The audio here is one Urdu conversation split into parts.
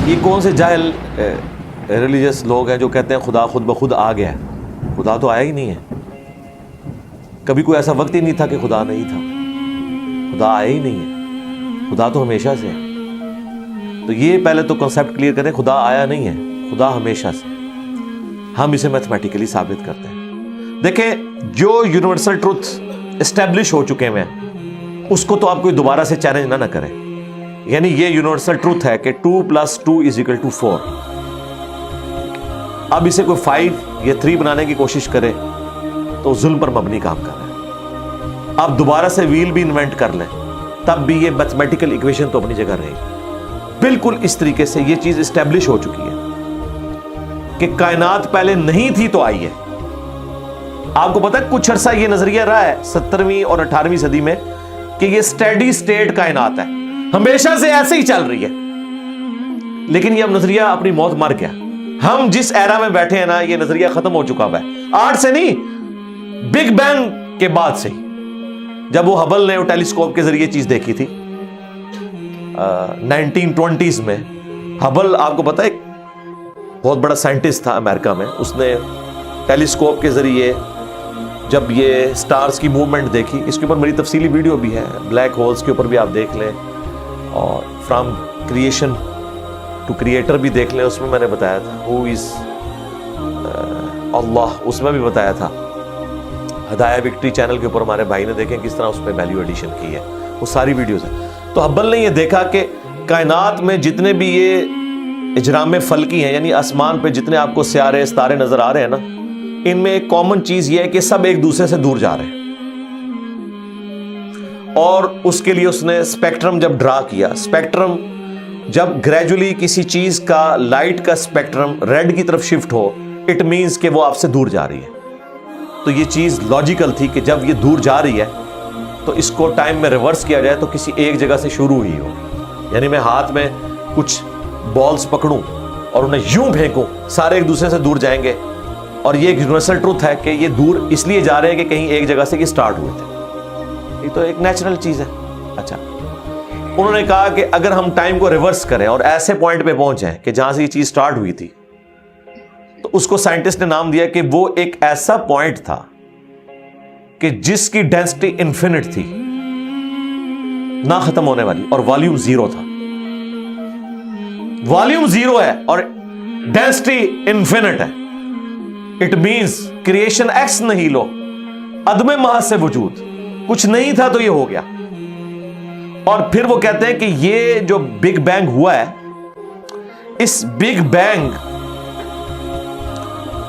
یہ کون سے جاہل ریلیجس لوگ ہیں جو کہتے ہیں خدا خود بخود آ گیا ہے؟ خدا تو آیا ہی نہیں ہے. کبھی کوئی ایسا وقت ہی نہیں تھا کہ خدا نہیں تھا. خدا آیا ہی نہیں ہے. خدا تو ہمیشہ سے ہے. تو یہ پہلے تو کنسیپٹ کلیئر کریں. خدا آیا نہیں ہے, خدا ہمیشہ سے. ہم اسے میتھمیٹیکلی ثابت کرتے ہیں. دیکھیں, جو یونیورسل ٹروتھ اسٹیبلش ہو چکے ہیں اس کو تو آپ کوئی دوبارہ سے چیلنج نہ کریں. یعنی یہ یونیورسل ٹروتھ ہے کہ 2 + 2 = 4. اب اسے کوئی 5 یا 3 بنانے کی کوشش کرے تو ظلم پر مبنی کام کر رہے ہیں. آپ دوبارہ سے ویل بھی انوینٹ کر لیں تب بھی یہ میتھمیٹیکل ایکویشن تو اپنی جگہ رہے گی. بالکل اس طریقے سے یہ چیز اسٹیبلش ہو چکی ہے کہ کائنات پہلے نہیں تھی تو آئی ہے. آپ کو پتا ہے کچھ عرصہ یہ نظریہ رہا ہے 17ویں اور 18ویں صدی میں کہ یہ اسٹیڈی اسٹیٹ کائنات ہے, ہمیشہ سے ایسے ہی چل رہی ہے. لیکن یہ اب نظریہ اپنی موت مر گیا. ہم جس ایرا میں بیٹھے ہیں نا, یہ نظریہ ختم ہو چکا ہوا ہے. آج سے نہیں, بگ بینگ کے بعد سے ہی, جب وہ ہبل نے وہ ٹیلیسکوپ کے ذریعے چیز دیکھی تھی 1920s میں. ہبل آپ کو پتا ہے بہت بڑا سائنٹسٹ تھا امریکہ میں. اس نے ٹیلیسکوپ کے ذریعے جب یہ سٹارز کی موومنٹ دیکھی, اس کے اوپر میری تفصیلی ویڈیو بھی ہے, بلیک ہولز کے اوپر بھی آپ دیکھ لیں, اور فرام کریشن ٹو کریٹر بھی دیکھ لیں. اس میں میں نے بتایا تھا ہو از اللہ, اس میں بھی بتایا تھا. ہدایہ وکٹری چینل کے اوپر ہمارے بھائی نے دیکھیں کس طرح اس پہ ویلیو ایڈیشن کی ہے, وہ ساری ویڈیوز ہیں. تو ہبل نے یہ دیکھا کہ کائنات میں جتنے بھی یہ اجرام فلکی ہیں, یعنی آسمان پہ جتنے آپ کو سیارے ستارے نظر آ رہے ہیں نا, ان میں ایک کامن چیز یہ ہے کہ سب ایک دوسرے سے دور جا رہے ہیں. اور اس کے لیے اس نے اسپیکٹرم جب ڈرا کیا, اسپیکٹرم جب گریجولی کسی چیز کا لائٹ کا اسپیکٹرم ریڈ کی طرف شفٹ ہو, اٹ مینس کہ وہ آپ سے دور جا رہی ہے. تو یہ چیز لاجیکل تھی کہ جب یہ دور جا رہی ہے تو اس کو ٹائم میں ریورس کیا جائے تو کسی ایک جگہ سے شروع ہی ہو. یعنی میں ہاتھ میں کچھ بالز پکڑوں اور انہیں یوں پھینکوں, سارے ایک دوسرے سے دور جائیں گے. اور یہ ایک یونیورسل ٹروتھ ہے کہ یہ دور اس لیے جا رہے ہیں کہ کہیں ایک جگہ سے یہ سٹارٹ ہوئے تھے. یہ تو ایک نیچرل چیز ہے. اچھا, انہوں نے کہا کہ اگر ہم ٹائم کو ریورس کریں اور ایسے پوائنٹ پہ پہنچیں کہ جہاں سے یہ چیز سٹارٹ ہوئی تھی, تو اس کو سائنٹسٹ نے نام دیا کہ وہ ایک ایسا پوائنٹ تھا کہ جس کی ڈینسٹی انفینٹ تھی, نہ ختم ہونے والی, اور والیوم 0 تھا. والیوم 0 ہے اور ڈینسٹی انفینٹ ہے. اٹ مینس کریشن ایکس نہیں لو, عدم محض سے وجود, کچھ نہیں تھا تو یہ ہو گیا. اور پھر وہ کہتے ہیں کہ یہ جو بگ بینگ ہوا ہے, اس بگ بینگ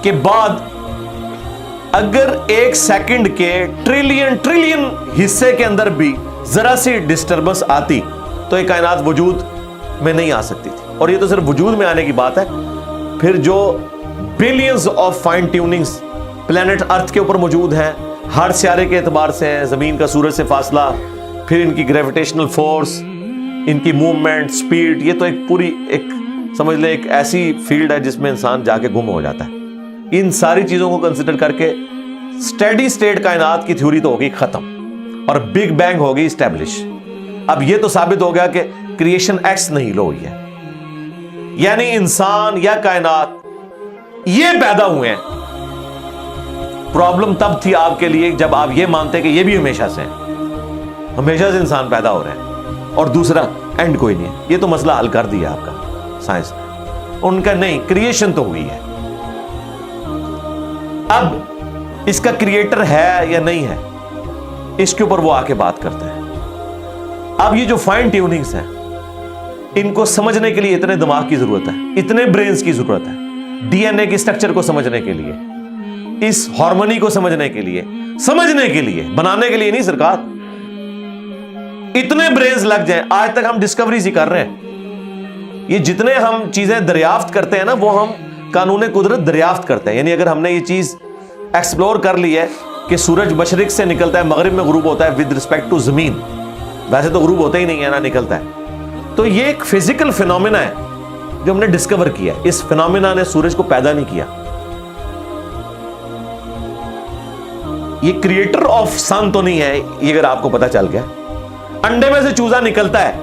کے بعد اگر 1 سیکنڈ کے ٹریلین حصے کے اندر بھی ذرا سی ڈسٹربنس آتی تو یہ کائنات وجود میں نہیں آ سکتی تھی. اور یہ تو صرف وجود میں آنے کی بات ہے. پھر جو billions of fine tunings planet earth کے اوپر موجود ہیں, ہر سیارے کے اعتبار سے ہیں, زمین کا سورج سے فاصلہ, پھر ان کی گریویٹیشنل فورس, ان کی موومنٹ, سپیڈ, یہ تو ایک پوری ایک سمجھ لیں ایک ایسی فیلڈ ہے جس میں انسان جا کے گم ہو جاتا ہے. ان ساری چیزوں کو کنسیڈر کر کے اسٹیڈی اسٹیٹ کائنات کی تھیوری تو ہوگی ختم اور بگ بینگ ہوگی اسٹیبلش. اب یہ تو ثابت ہو گیا کہ کریشن ایکس نہیں لو ہوئی ہے, یعنی انسان یا کائنات یہ پیدا ہوئے ہیں. پرابلم تب تھی آپ کے لیے جب آپ یہ مانتے کہ یہ بھی ہمیشہ سے ہیں, ہمیشہ سے انسان پیدا ہو رہے ہیں اور دوسرا اینڈ کوئی نہیں ہے. یہ تو مسئلہ حل کر دیا آپ کا سائنس نے. ان کا نہیں, کریشن تو ہوئی ہے. اب اس کا کریٹر ہے یا نہیں ہے, اس کے اوپر وہ آ کے بات کرتے ہیں. اب یہ جو فائن ٹیوننگز ہیں, ان کو سمجھنے کے لیے اتنے دماغ کی ضرورت ہے, اتنے برینز کی ضرورت ہے. ڈی این اے کی سٹرکچر کو سمجھنے کے لیے, اس ہارمونی کو سمجھنے کے لیے, بنانے کے لیے نہیں سرکار. اتنے برینز لگ جائیں. آج تک ہم ڈسکوریز ہی کر رہے ہیں. یہ جتنے ہم چیزیں دریافت کرتے ہیں نا, وہ ہم قانون قدرت دریافت کرتے ہیں. یعنی اگر ہم نے یہ چیز ایکسپلور کر لی ہے کہ سورج مشرق سے نکلتا ہے, مغرب میں غروب ہوتا ہے ود رسپیکٹ ٹو زمین, ویسے تو غروب ہوتا ہی نہیں ہے نا, نکلتا ہے. تو یہ ایک فزیکل فینومینا ہے جو ہم نے ڈسکور کیا. اس فینومینا نے سورج کو پیدا نہیں کیا. یہ کریٹر آف سن تو نہیں ہے, یہ اگر آپ کو پتا چل گیا. انڈے میں سے چوزا نکلتا ہے,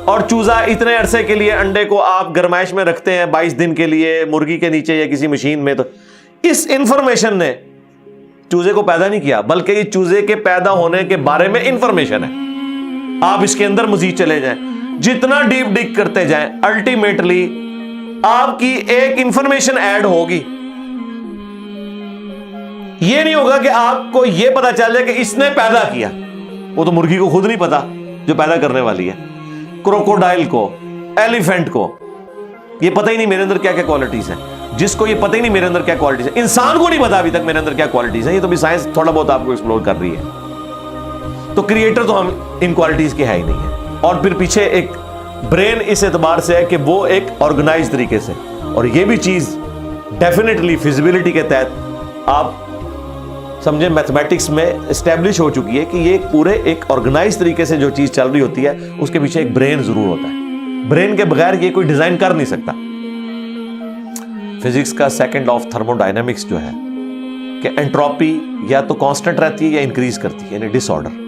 اور چوزا اتنے عرصے کے لیے انڈے کو آپ گرمائش میں رکھتے ہیں 22 دن کے لیے مرغی کے نیچے یا کسی مشین میں. تو اس انفارمیشن نے چوزے کو پیدا نہیں کیا, بلکہ یہ چوزے کے پیدا ہونے کے بارے میں انفارمیشن ہے. آپ اس کے اندر مزید چلے جائیں, جتنا ڈیپ ڈگ کرتے جائیں, الٹیمیٹلی آپ کی ایک انفارمیشن ایڈ ہوگی. یہ نہیں ہوگا کہ آپ کو یہ پتا چل جائے کہ اس نے پیدا کیا. وہ تو مرغی کو خود نہیں پتا جو پیدا کرنے والی ہے. کروکوڈائل کو, ایلیفینٹ کو یہ پتہ ہی نہیں میرے اندر کیا کیا کوالٹیز ہیں. جس کو یہ پتہ ہی نہیں میرے اندر کیا کوالٹیز ہیں, انسان کو نہیں پتا ابھی تک میرے اندر کیا کوالٹیز ہیں. یہ تو بھی سائنس تھوڑا بہت آپ کو ایکسپلور کر رہی ہے. تو کریٹر تو ہم ان کوالٹیز کے ہے ہی نہیں ہے. اور پھر پیچھے ایک برین اس اعتبار سے ہے کہ وہ ایک آرگنائز طریقے سے, اور یہ بھی چیز ڈیفینیٹلی فیزیبلٹی کے تحت آپ سمجھیں میتھمیٹکس میں اسٹیبلش ہو چکی ہے کہ یہ پورے ایک آرگنائز طریقے سے جو چیز چل رہی ہوتی ہے اس کے پیچھے ایک برین ضرور ہوتا ہے. برین کے بغیر یہ کوئی ڈیزائن کر نہیں سکتا. فزکس کا second law of thermo dynamics جو ہے کہ انٹروپی یا تو کانسٹنٹ رہتی ہے یا انکریز کرتی ہے, یعنی ڈس آرڈر.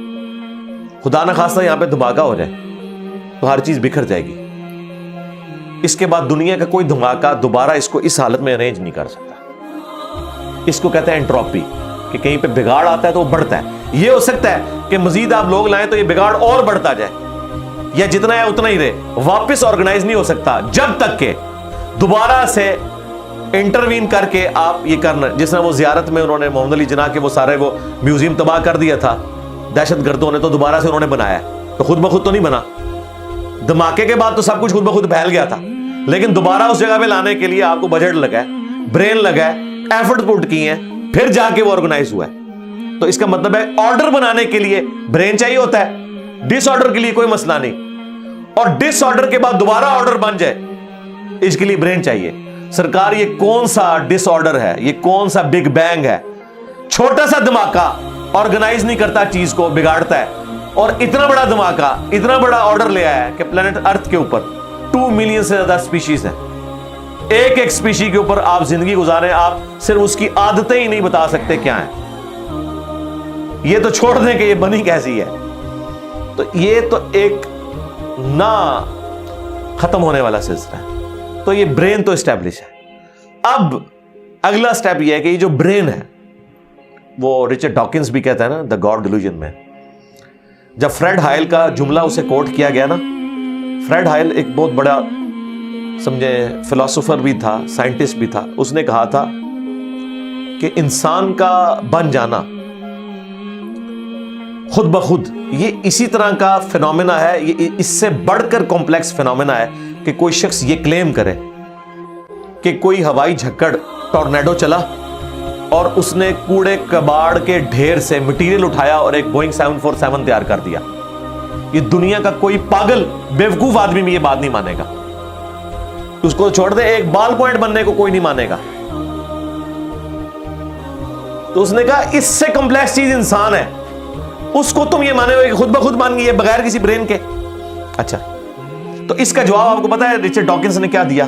خدا نہ خواستہ یہاں پہ دھماکہ ہو جائے تو ہر چیز بکھر جائے گی. اس کے بعد دنیا کا کوئی دھماکہ دوبارہ اس کو اس حالت میں ارینج نہیں کر سکتا. اس کو کہتے ہیں انٹروپی, کہ کہیں پہ بگاڑ آتا ہے تو وہ بڑھتا ہے. یہ ہو سکتا ہے کہ مزید آپ لوگ لائیں تو یہ بگاڑ اور بڑھتا جائے, یا جتنا ہے اتنا ہی رہے, واپس آرگنائز نہیں ہو سکتا جب تک کہ دوبارہ سے انٹروین کر کے آپ یہ کرنا. جس طرح وہ زیارت میں انہوں نے محمد علی جناح کے وہ سارے وہ میوزیم تباہ کر دیا تھا دہشت گردوں نے, تو دوبارہ سے انہوں نے بنایا, تو خود بخود تو نہیں بنا. دھماکے کے بعد تو سب کچھ خود بخود پھیل گیا تھا, لیکن دوبارہ اس جگہ پہ لانے کے لیے آپ کو بجٹ لگا ہے, برین لگا ہے, ایفرٹ پٹ کی ہیں, پھر جا کے وہ آرگنائز ہوا ہے. تو اس کا مطلب ہے آرڈر بنانے کے لیے برین چاہیے ہوتا ہے, ڈس آرڈر کے لیے کوئی مسئلہ نہیں. اور ڈس آرڈر کے بعد دوبارہ آرڈر بن جائے اس کے لیے برین چاہیے. سرکار یہ کون سا ڈس آرڈر ہے, یہ کون سا بگ بینگ ہے؟ چھوٹا سا دھماکہ آرگنائز نہیں کرتا, چیز کو بگاڑتا ہے. اور اتنا بڑا دھماکہ اتنا بڑا آرڈر لے آیا ہے کہ پلانٹ ارتھ کے اوپر 2 ملین سے زیادہ سپیشیز ہیں. ایک ایک سپیشی کے اوپر آپ زندگی گزاریں, آپ صرف اس کی عادتیں ہی نہیں بتا سکتے کیا ہیں. یہ تو چھوڑ دیں کہ یہ بنی کیسی ہے. تو یہ تو ایک نہ ختم ہونے والا سلسلہ ہے. تو یہ برین تو اسٹیبلش ہے. اب اگلا سٹیپ یہ ہے کہ یہ جو برین ہے وہ رچرڈ ڈاکنز بھی کہتا ہے نا دا گاڈ ڈیلوژن میں, جب فریڈ ہائل کا جملہ اسے کوٹ کیا گیا نا, فریڈ ہائل ایک بہت بڑا سمجھے فلاسفر بھی تھا, سائنٹسٹ بھی تھا. اس نے کہا تھا کہ انسان کا بن جانا خود بخود یہ اسی طرح کا فینومینا ہے, یہ اس سے بڑھ کر کمپلیکس فینومینا ہے کہ کوئی شخص یہ کلیم کرے کہ کوئی ہوائی جھکڑ ٹورنیڈو چلا اور اس نے کوڑے کباڑ کے ڈھیر سے مٹیریل اٹھایا اور ایک بوئنگ 747 تیار کر دیا. یہ دنیا کا کوئی پاگل بیوقوف آدمی بھی یہ بات نہیں مانے گا. اس کو چھوڑ دے, ایک بال پوائنٹ بننے کو کوئی نہیں مانے گا. تو اس نے کہا اس سے کمپلیکس چیز انسان ہے, اس کو تم یہ مانے ہوئے کہ خود بخود مان گئی ہے بغیر کسی برین کے. اچھا, تو اس کا جواب آپ کو پتا ہے رچرڈ ڈاکنز نے کیا دیا؟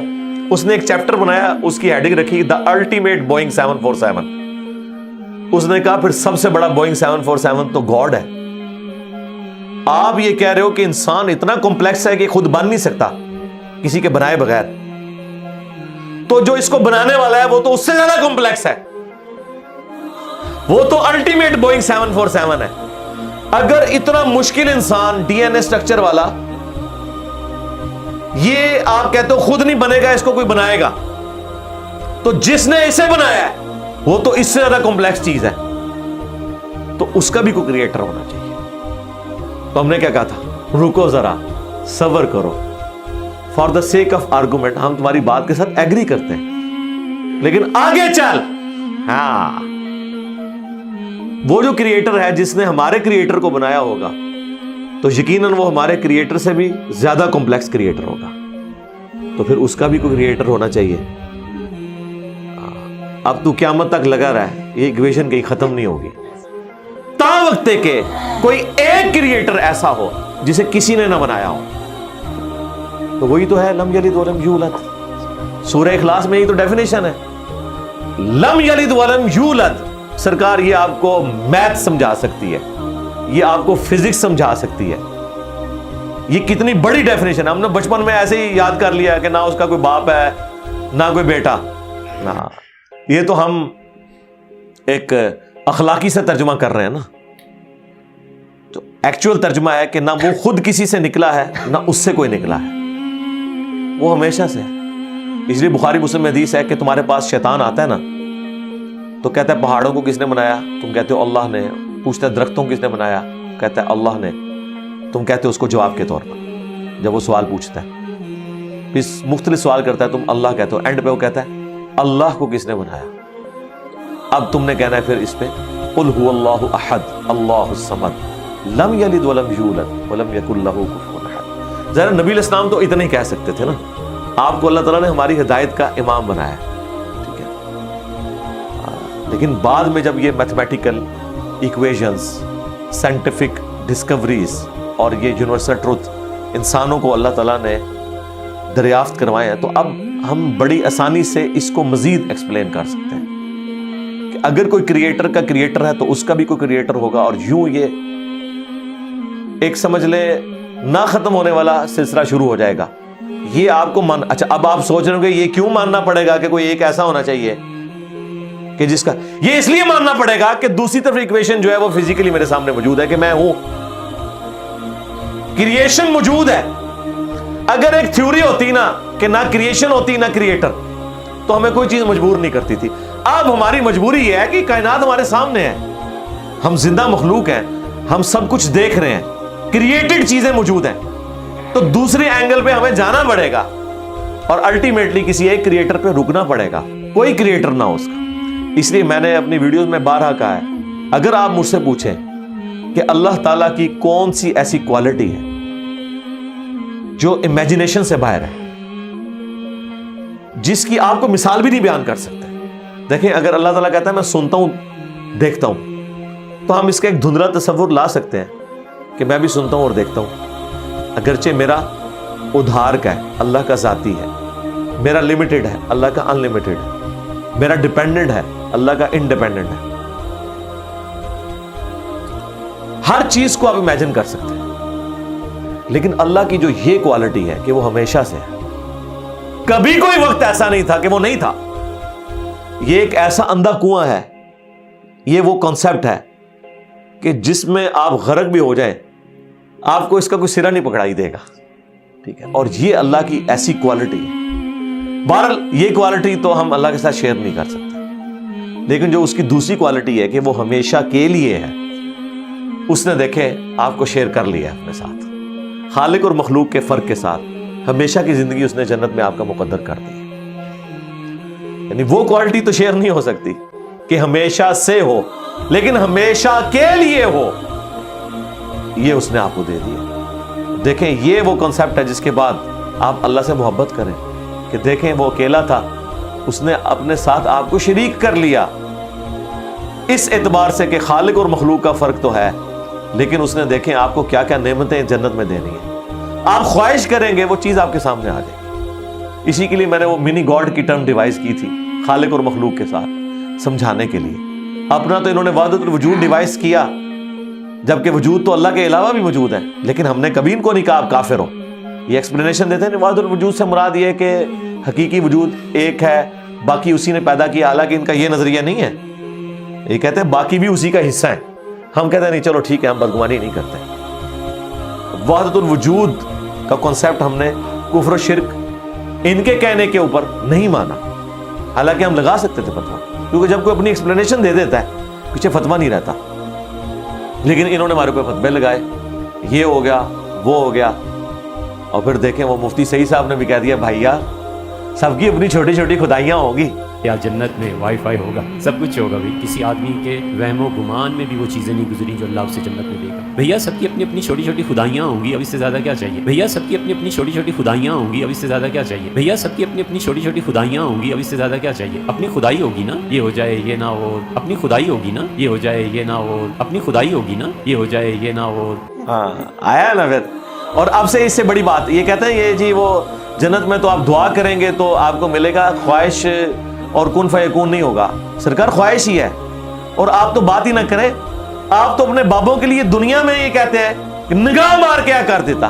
اس نے ایک چیپٹر بنایا, اس کی ہیڈنگ رکھی دا الٹیمیٹ بوئنگ 747. اس نے کہا پھر سب سے بڑا بوئنگ 747 تو گاڈ ہے. آپ یہ کہہ رہے ہو کہ انسان اتنا کمپلیکس ہے کہ خود بن نہیں سکتا کسی کے بنائے بغیر, تو جو اس کو بنانے والا ہے وہ تو اس سے زیادہ کمپلیکس ہے, وہ تو الٹیمیٹ بوئنگ 747 ہے. اگر اتنا مشکل انسان ڈی این اے اسٹرکچر والا یہ آپ کہتے ہو خود نہیں بنے گا, اس کو کوئی بنائے گا, تو جس نے اسے بنایا ہے وہ تو اس سے زیادہ کمپلیکس چیز ہے, تو اس کا بھی کوئی کریٹر ہونا چاہیے. تو ہم نے کیا کہا تھا, رکو ذرا صبر کرو, for the sake of argument ہم تمہاری بات کے ساتھ ایگری کرتے ہیں, لیکن آگے چل. ہاں, وہ جو کریٹر ہے جس نے ہمارے کریٹر کو بنایا ہوگا تو یقیناً وہ ہمارے کریٹر سے بھی زیادہ کمپلیکس کریٹر ہوگا, تو پھر اس کا بھی کوئی کریٹر ہونا چاہیے. اب تو قیامت تک لگا رہا ہے, یہ ایکویشن کہیں ختم نہیں ہوگی تا وقت کہ کوئی ایک کریٹر ایسا ہو جسے کسی نے نہ بنایا ہو. تو وہی تو ہے لم یلد ولم یولد. سورہ اخلاص میں یہ تو ڈیفینیشن ہے, لم یلد ولم یولد. سرکار یہ آپ کو میتھ سمجھا سکتی ہے, یہ آپ کو فزکس سمجھا سکتی ہے, یہ کتنی بڑی ڈیفینیشن ہے. ہم نے بچپن میں ایسے ہی یاد کر لیا کہ نہ اس کا کوئی باپ ہے نہ کوئی بیٹا. نہ یہ تو ہم ایک اخلاقی سے ترجمہ کر رہے ہیں نا. تو ایکچوئل ترجمہ ہے کہ نہ وہ خود کسی سے نکلا ہے نہ اس سے کوئی نکلا ہے, وہ ہمیشہ سے ہے. اس لیے بخاری مسلم میں حدیث ہے کہ تمہارے پاس شیطان آتا ہے نا تو کہتا ہے پہاڑوں کو کس نے بنایا؟ تم کہتے ہو اللہ نے. پوچھتا ہے درختوں کو کس نے بنایا؟ کہتا ہے اللہ نے. تم کہتے ہو اس کو جواب کے طور پر جب وہ سوال پوچھتا ہے, پھر مختلف سوال کرتا ہے, تم اللہ کہتے ہو, اینڈ پہ وہ کہتا ہے اللہ کو کس نے بنایا؟ اب تم نے کہنا ہے پھر اس پہ قل هو اللہ احد اللہ الصمد لم یلد ولم یولد ولم یکن لہ کفوا احد. ذرا نبی علیہ السلام تو اتنا ہی کہہ سکتے تھے نا. آپ کو اللہ تعالیٰ نے ہماری ہدایت کا امام بنایا, ٹھیک ہے. لیکن بعد میں جب یہ میتھمیٹیکل ایکویشنز, سائنٹیفک ڈسکوریز اور یہ یونیورسل ٹروتھ انسانوں کو اللہ تعالیٰ نے دریافت کروائے ہیں, تو اب ہم بڑی آسانی سے اس کو مزید ایکسپلین کر سکتے ہیں کہ اگر کوئی کریٹر کا کریٹر ہے تو اس کا بھی کوئی کریٹر ہوگا. اور یوں یہ ایک سمجھ لے نہ ختم ہونے والا سلسلہ شروع ہو جائے گا. یہ آپ کو اچھا اب آپ سوچ رہے ہو کہ یہ کیوں ماننا پڑے گا کہ کوئی ایک ایسا ہونا چاہیے کہ جس کا, یہ اس لیے ماننا پڑے گا کہ دوسری طرف ایکویشن جو ہے وہ فزیکلی میرے سامنے موجود ہے کہ میں ہوں, کریشن موجود ہے. اگر ایک تھیوری ہوتی نا کہ نہ کریشن ہوتی نہ کریٹر تو ہمیں کوئی چیز مجبور نہیں کرتی تھی. اب ہماری مجبوری یہ ہے کہ کائنات ہمارے سامنے ہے, ہم زندہ مخلوق ہیں, ہم سب کچھ دیکھ رہے ہیں, کریٹڈ چیزیں موجود ہیں, تو دوسرے اینگل پہ ہمیں جانا پڑے گا اور الٹیمیٹلی کسی ایک کریٹر پہ رکنا پڑے گا, کوئی کریٹر نہ ہو اس کا. اس لیے میں نے اپنی ویڈیوز میں بارہا کہا ہے, اگر آپ مجھ سے پوچھیں کہ اللہ تعالیٰ کی کون سی ایسی کوالٹی ہے جو امیجنیشن سے باہر ہے, جس کی آپ کو مثال بھی نہیں بیان کر سکتے. دیکھیں اگر اللہ تعالیٰ کہتا ہے میں سنتا ہوں دیکھتا ہوں, تو ہم اس کا ایک دھندلا تصور لا سکتے ہیں کہ میں بھی سنتا ہوں اور دیکھتا ہوں, اگرچہ میرا ادھار کا ہے, اللہ کا ذاتی ہے, میرا لمیٹڈ ہے, اللہ کا ان لمیٹڈ ہے, میرا ڈیپینڈنٹ ہے, اللہ کا انڈیپینڈنٹ ہے. ہر چیز کو آپ امیجن کر سکتے ہیں, لیکن اللہ کی جو یہ کوالٹی ہے کہ وہ ہمیشہ سے ہے, کبھی کوئی وقت ایسا نہیں تھا کہ وہ نہیں تھا. یہ ایک ایسا اندھا کنواں ہے, یہ وہ کانسیپٹ ہے کہ جس میں آپ غرق بھی ہو جائیں آپ کو اس کا کوئی سرا نہیں پکڑائی دے گا, ٹھیک ہے. اور یہ اللہ کی ایسی کوالٹی ہے. بہرحال یہ کوالٹی تو ہم اللہ کے ساتھ شیئر نہیں کر سکتے, لیکن جو اس کی دوسری کوالٹی ہے کہ وہ ہمیشہ کے لیے ہے, اس نے دیکھے آپ کو شیئر کر لیا اپنے ساتھ, خالق اور مخلوق کے فرق کے ساتھ ہمیشہ کی زندگی اس نے جنت میں آپ کا مقدر کر دی. یعنی وہ کوالٹی تو شیئر نہیں ہو سکتی کہ ہمیشہ سے ہو, لیکن ہمیشہ کے لیے ہو, یہ اس نے آپ کو دے دیا. دیکھیں یہ وہ کنسپٹ ہے جس کے بعد آپ اللہ سے محبت کریں کہ دیکھیں وہ اکیلا تھا, اس نے اپنے ساتھ آپ کو شریک کر لیا, اس اعتبار سے کہ خالق اور مخلوق کا فرق تو ہے, لیکن اس نے دیکھیں آپ کو کیا کیا نعمتیں جنت میں دینی ہیں. آپ خواہش کریں گے وہ چیز آپ کے سامنے آ جائے گی. اسی کے لیے میں نے وہ منی گاڈ کی ٹرم ڈیوائز کی تھی خالق اور مخلوق کے ساتھ سمجھانے کے لیے. اپنا تو انہوں نے وحدت الوجود ڈیوائز کیا, جبکہ وجود تو اللہ کے علاوہ بھی موجود ہے, لیکن ہم نے کبھی ان کو نہیں کہا آپ کافر ہو. یہ ایکسپلینیشن دیتے ہیں وحدت الوجود سے مراد یہ کہ حقیقی وجود ایک ہے, باقی اسی نے پیدا کیا, حالانکہ ان کا یہ نظریہ نہیں ہے. یہ کہتے ہیں باقی بھی اسی کا حصہ ہے. ہم کہتے ہیں نہیں چلو ٹھیک ہے, ہم بدگمانی نہیں کرتے. وحدت الوجود کا کانسیپٹ ہم نے کفر و شرک ان کے کہنے کے اوپر نہیں مانا, حالانکہ ہم لگا سکتے تھے فتویٰ, کیونکہ جب کوئی اپنی ایکسپلینیشن دے دیتا ہے پیچھے فتویٰ نہیں رہتا. لیکن انہوں نے ہمارے اوپر فتوے لگائے, یہ ہو گیا وہ ہو گیا, اور پھر دیکھیں وہ مفتی سعید صاحب نے بھی کہہ دیا بھائی یار سب کی اپنی چھوٹی چھوٹی خدائیاں ہوں گی. یا جنت میں وائی فائی ہوگا, سب کچھ ہوگا بھی. کسی آدمی کے وہم و گمان میں بھی وہ چیزیں نہیں گزری جو اللہ اسے جنت میں دے گا. بھیا سب کی اپنی اپنی چھوٹی چھوٹی خدائیاں ہوں گی, اب اس سے زیادہ کیا چاہیے. بھیا سب کی اپنی اپنی چھوٹی چھوٹی خدائیاں ہوں گی, اب اس سے زیادہ کیا چاہیے. بھیا سب کی اپنی اپنی چھوٹی چھوٹی خدائیاں ہوں گی, اب اس سے زیادہ کیا چاہیے. اپنی خدائی ہوگی نا یہ ہو جائے یہ نہ ہو, اپنی خدائی ہوگی نا یہ ہو جائے یہ نہ ہو, اپنی خدائی ہوگی نا یہ ہو جائے یہ نہ ہو. ہاں آیا نا پھر. اور اب سے اس سے بڑی بات یہ کہتے ہیں یہ جی وہ جنت میں تو آپ دعا کریں گے تو آپ کو ملے گا, خواہش اور کن فیکون نہیں ہوگا. سرکار خواہش ہی ہے, اور آپ تو بات ہی نہ کریں, آپ تو اپنے بابوں کے لیے دنیا میں یہ کہتے ہیں کہ نگاہ مار کیا کر دیتا,